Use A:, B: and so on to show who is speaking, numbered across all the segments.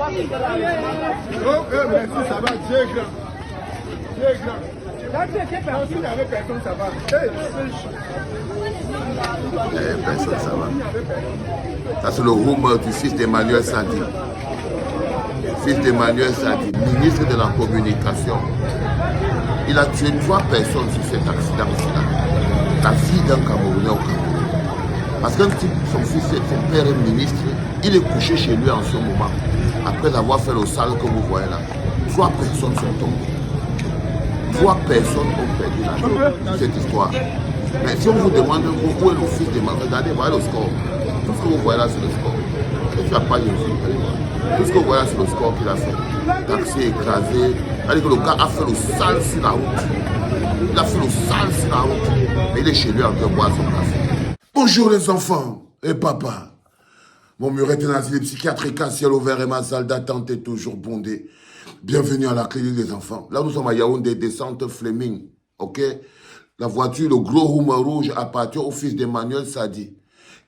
A: Oh, merci, ça va, Dieu est grand. Dieu est grand. S'il n'y avait personne, ça va.
B: Personne, ça va. Ça, c'est le rumeur du fils d'Emmanuel Sadi. Fils d'Emmanuel Sadi, ministre de la Communication. Il a tué 3 personnes sur cet accident-là. La fille d'un Camerounais au Cameroun. Parce qu'un type, son père est ministre, il est couché chez lui en ce moment. Après avoir fait le sale que vous voyez là. 3 personnes sont tombées. 3 personnes ont perdu la vie dans cette histoire. Mais si on vous demande où est le fils d'Emmanuel, regardez, voyez le score. Tout ce que vous voyez là, c'est le score. Et tu n'as pas une fille, allez voir. Tout ce que vous voyez là, c'est le score qu'il a fait. Taxi écrasé. C'est-à-dire que le gars a fait le sale sur la route. Il a fait le sale sur la route. Mais il est chez lui en train de boire son café. Bonjour les enfants et papa. Mon muret est nazi psychiatrique à ciel ouvert et ma salle d'attente est toujours bondée. Bienvenue à la clinique des enfants. Là, nous sommes à Yaoundé, descente Fleming. Ok? La voiture, le gros roumeur rouge appartient au fils d'Emmanuel Sadi.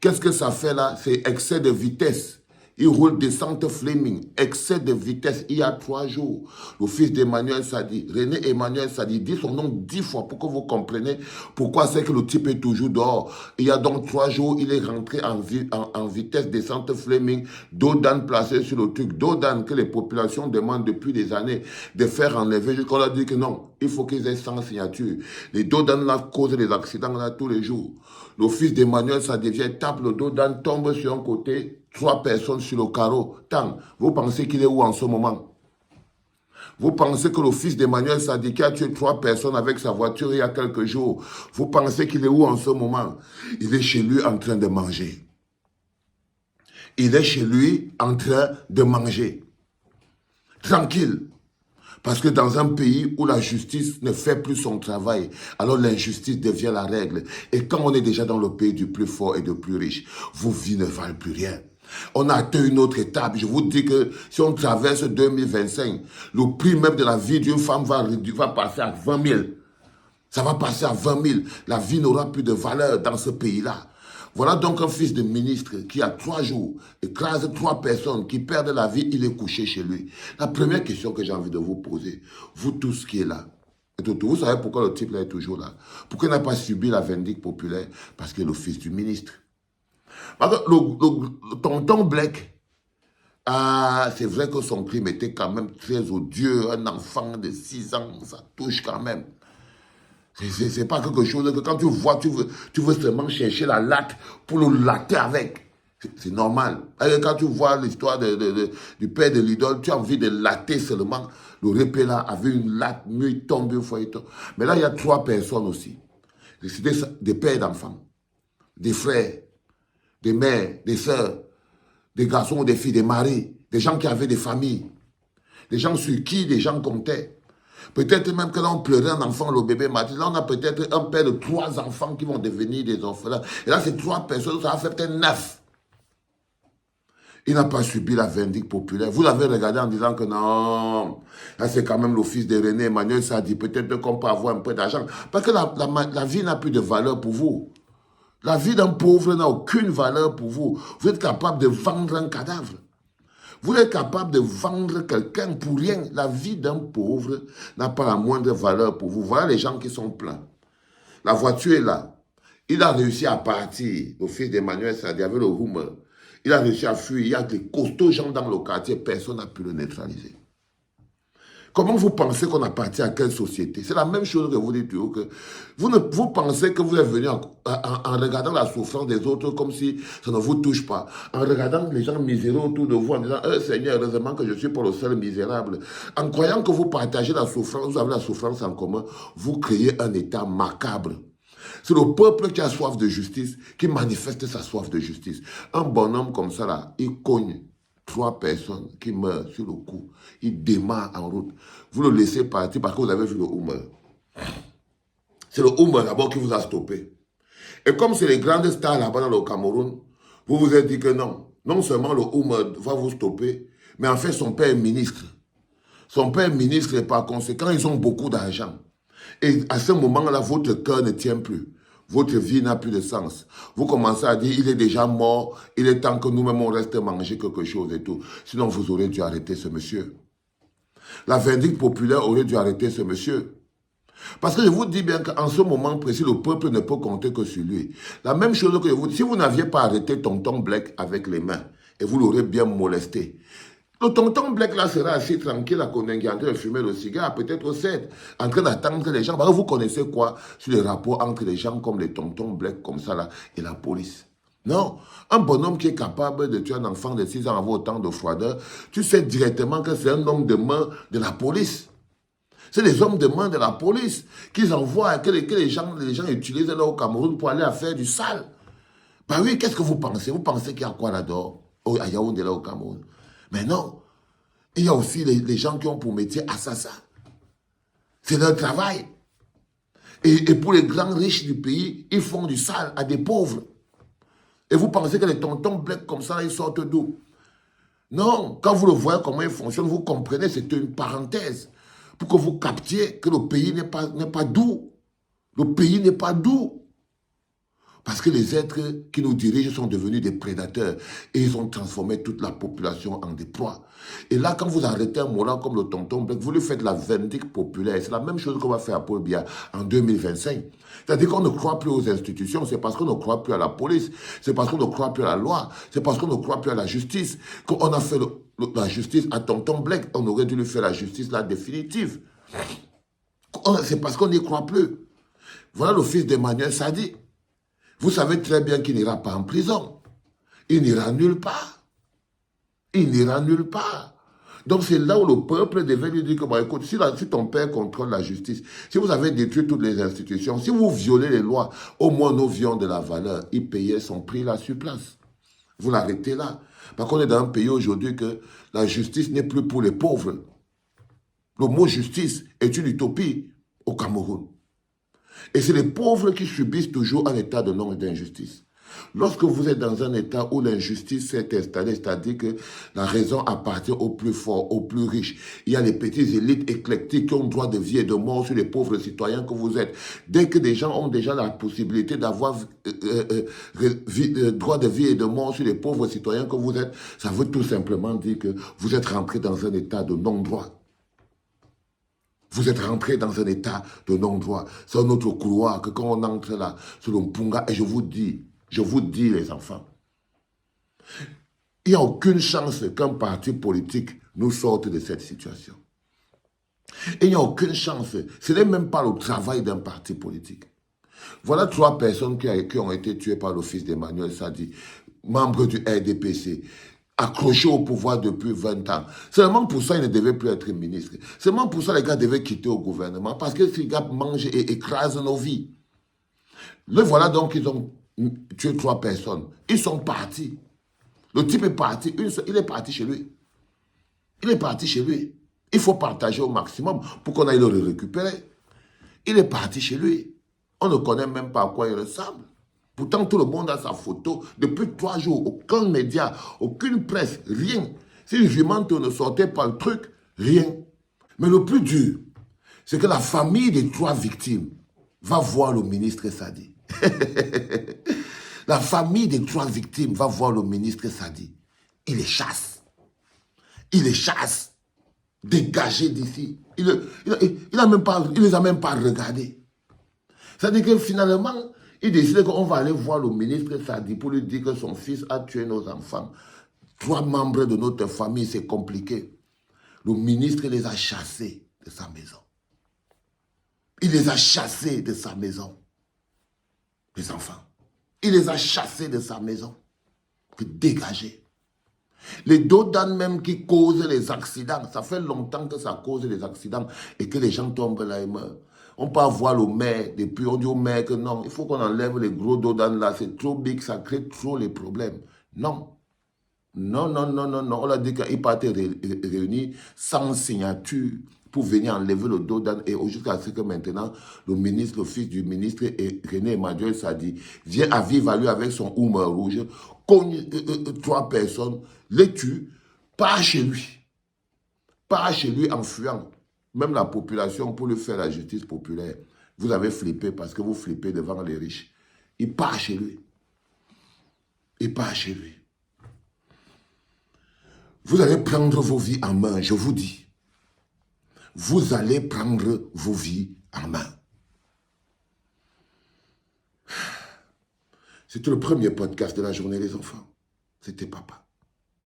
B: Qu'est-ce que ça fait là? C'est excès de vitesse. Il roule descente Fleming, excès de vitesse il y a 3 jours. Le fils d'Emmanuel Sadi, René Emmanuel Sadi, dit son nom 10 fois pour que vous compreniez pourquoi c'est que le type est toujours dehors. Il y a donc 3 jours, il est rentré en vitesse descente Fleming, Dodan placé sur le truc. Dodan que les populations demandent depuis des années de faire enlever. Jusqu'on a dit que non, il faut qu'ils aient 100 signatures. Les Dodan là causent des accidents là tous les jours. Le fils d'Emmanuel Sadi vient, tape le Dodan, tombe sur un côté. 3 personnes sur le carreau. Tant, vous pensez qu'il est où en ce moment? Vous pensez que le fils d'Emmanuel Sadi qui a tué 3 personnes avec sa voiture il y a quelques jours, vous pensez qu'il est où en ce moment? Il est chez lui en train de manger. Il est chez lui en train de manger. Tranquille. Parce que dans un pays où la justice ne fait plus son travail, alors l'injustice devient la règle. Et quand on est déjà dans le pays du plus fort et du plus riche, vos vies ne valent plus rien. On a atteint une autre étape. Je vous dis que si on traverse 2025, le prix même de la vie d'une femme va passer à 20 000. Ça va passer à 20 000. La vie n'aura plus de valeur dans ce pays-là. Voilà donc un fils de ministre qui a 3 jours écrase 3 personnes qui perdent la vie, il est couché chez lui. La première question que j'ai envie de vous poser, vous tous qui êtes là, vous savez pourquoi le type là est toujours là? Pourquoi il n'a pas subi la vindicte populaire? Parce qu'il est le fils du ministre. Parce que le tonton Black, c'est vrai que son crime était quand même très odieux. Un enfant de 6 ans, ça touche quand même. C'est pas quelque chose que quand tu vois, tu veux seulement chercher la latte pour le latter avec. C'est normal. Et quand tu vois l'histoire du père de l'idole, tu as envie de latter seulement. Le répé là avait une latte, il tombe une fois. Mais là, il y a 3 personnes aussi. C'était des pères d'enfants, des frères, des mères, des sœurs, des garçons ou des filles, des maris, des gens qui avaient des familles, des gens sur qui les gens comptaient. Peut-être même que là, on pleurait un enfant, le bébé Mathis. Là, on a peut-être un père de 3 enfants qui vont devenir des orphelins. Et là, ces 3 personnes, ça va faire peut-être 9. Il n'a pas subi la vindicte populaire. Vous l'avez regardé en disant que non, là, c'est quand même le fils de René Emmanuel Sadi. Peut-être qu'on peut avoir un peu d'argent. Parce que la vie n'a plus de valeur pour vous. La vie d'un pauvre n'a aucune valeur pour vous. Vous êtes capable de vendre un cadavre. Vous êtes capable de vendre quelqu'un pour rien. La vie d'un pauvre n'a pas la moindre valeur pour vous. Voilà les gens qui sont pleins. La voiture est là. Il a réussi à partir. Le fils d'Emmanuel Sadi avait le rumeur. Il a réussi à fuir. Il y a des costauds gens dans le quartier. Personne n'a pu le neutraliser. Comment vous pensez qu'on appartient à quelle société? C'est la même chose que vous dites. Que vous pensez que vous êtes venu en regardant la souffrance des autres comme si ça ne vous touche pas. En regardant les gens miséreux autour de vous, en disant « Seigneur, heureusement que je suis pas le seul misérable. » En croyant que vous partagez la souffrance, vous avez la souffrance en commun, vous créez un état macabre. C'est le peuple qui a soif de justice, qui manifeste sa soif de justice. Un bonhomme comme ça, là, il cogne 3 personnes qui meurent sur le coup. Il démarre en route. Vous le laissez partir parce que vous avez vu le Hummer. C'est le Hummer d'abord qui vous a stoppé. Et comme c'est les grandes stars là-bas dans le Cameroun, vous vous êtes dit que non. Non seulement le Hummer va vous stopper, mais en fait son père est ministre. Son père est ministre et par conséquent, ils ont beaucoup d'argent. Et à ce moment-là, votre cœur ne tient plus. votre vie n'a plus de sens. Vous commencez à dire, il est déjà mort, il est temps que nous-mêmes on reste manger quelque chose et tout. Sinon, vous aurez dû arrêter ce monsieur. La vindicte populaire aurait dû arrêter ce monsieur. Parce que je vous dis bien qu'en ce moment précis, le peuple ne peut compter que sur lui. La même chose que je vous dis, si vous n'aviez pas arrêté tonton Blake avec les mains, et vous l'aurez bien molesté, le tonton Blake là sera assis tranquille à Konengi, en train de fumer le cigare, peut-être au CED, en train d'attendre les gens. Parce que vous connaissez quoi sur les rapports entre les gens comme les tontons Blake comme ça là et la police? Non, un bonhomme qui est capable de tuer un enfant de 6 ans avec autant de froideur, tu sais directement que c'est un homme de main de la police. C'est les hommes de main de la police qu'ils envoient, que les gens utilisent là au Cameroun pour aller à faire du sale. Ben oui, qu'est-ce que vous pensez? Vous pensez qu'il y a quoi là-dedans? À Yaoundé là au Cameroun? Mais non, il y a aussi les gens qui ont pour métier assassin. C'est leur travail. Et pour les grands riches du pays, ils font du sale à des pauvres. Et vous pensez que les tontons Blake comme ça, ils sortent d'où? Non, quand vous le voyez comment ils fonctionnent, vous comprenez, c'est une parenthèse. Pour que vous captiez que le pays n'est pas doux. Le pays n'est pas doux. Parce que les êtres qui nous dirigent sont devenus des prédateurs et ils ont transformé toute la population en des proies. Et là, quand vous arrêtez un moulin comme le tonton Blake, vous lui faites la vindicte populaire. C'est la même chose qu'on va faire à Paul Biya en 2025. C'est-à-dire qu'on ne croit plus aux institutions, c'est parce qu'on ne croit plus à la police, c'est parce qu'on ne croit plus à la loi, c'est parce qu'on ne croit plus à la justice qu'on a fait la justice à tonton Blake. On aurait dû lui faire la justice là définitive. C'est parce qu'on n'y croit plus. Voilà le fils d'Emmanuel Sadi. Vous savez très bien qu'il n'ira pas en prison. Il n'ira nulle part. Il n'ira nulle part. Donc c'est là où le peuple devait lui dire que, bon, écoute, si ton père contrôle la justice, si vous avez détruit toutes les institutions, si vous violez les lois, au moins nos vies ont de la valeur. Il payait son prix là sur place. Vous l'arrêtez là. Parce qu'on est dans un pays aujourd'hui que la justice n'est plus pour les pauvres. Le mot justice est une utopie au Cameroun. Et c'est les pauvres qui subissent toujours un état de non et d'injustice. Lorsque vous êtes dans un état où l'injustice s'est installée, c'est-à-dire que la raison appartient aux plus forts, aux plus riches, il y a les petites élites éclectiques qui ont droit de vie et de mort sur les pauvres citoyens que vous êtes. Dès que des gens ont déjà la possibilité d'avoir droit de vie et de mort sur les pauvres citoyens que vous êtes, ça veut tout simplement dire que vous êtes rentré dans un état de non-droit. Vous êtes rentré dans un état de non-droit. C'est un autre couloir que quand on entre là, sur le Mpunga, et je vous dis les enfants, il n'y a aucune chance qu'un parti politique nous sorte de cette situation. Et il n'y a aucune chance. Ce n'est même pas le travail d'un parti politique. Voilà 3 personnes qui ont été tuées par le fils d'Emmanuel Sadi, membre du RDPC. Accroché au pouvoir depuis 20 ans. Seulement pour ça, il ne devait plus être ministre. Seulement pour ça, les gars devaient quitter au gouvernement. Parce que ces gars mangent et écrasent nos vies. Le voilà donc, ils ont tué 3 personnes. Ils sont partis. Le type est parti. Il est parti chez lui. Il est parti chez lui. Il faut partager au maximum pour qu'on aille le récupérer. Il est parti chez lui. On ne connaît même pas à quoi il ressemble. Pourtant, tout le monde a sa photo. Depuis 3 jours, aucun média, aucune presse, rien. Si une jumante ne sortait pas le truc, rien. Mais le plus dur, c'est que la famille des 3 victimes va voir le ministre Sadi. La famille des 3 victimes va voir le ministre Sadi. Il les chasse. Il les chasse. Dégagez d'ici. Il les a même pas regardés. C'est-à-dire que finalement, il décide qu'on va aller voir le ministre Sadi pour lui dire que son fils a tué nos enfants. 3 membres de notre famille, c'est compliqué. Le ministre les a chassés de sa maison. Il les a chassés de sa maison. Les enfants. Il les a chassés de sa maison. Dégagés. Les dodanes même qui causent les accidents, ça fait longtemps que ça cause les accidents et que les gens tombent là et meurent. On peut avoir le maire, depuis on dit au maire que non, il faut qu'on enlève les gros dodanes là, c'est trop big, ça crée trop les problèmes. Non. Non, non, non, non, non. On a dit qu'il partait réunir sans signature pour venir enlever le dodan et jusqu'à ce que maintenant, le ministre, le fils du ministre, René Emmanuel Sadi, vient à vivre à lui avec son houmeur rouge, cogne 3 personnes, les tue, part chez lui. Part chez lui en fuyant. Même la population, pour lui faire la justice populaire, vous avez flippé parce que vous flippez devant les riches. Il part chez lui. Il part chez lui. Vous allez prendre vos vies en main, je vous dis. Vous allez prendre vos vies en main. C'était le premier podcast de la journée, les enfants. C'était papa.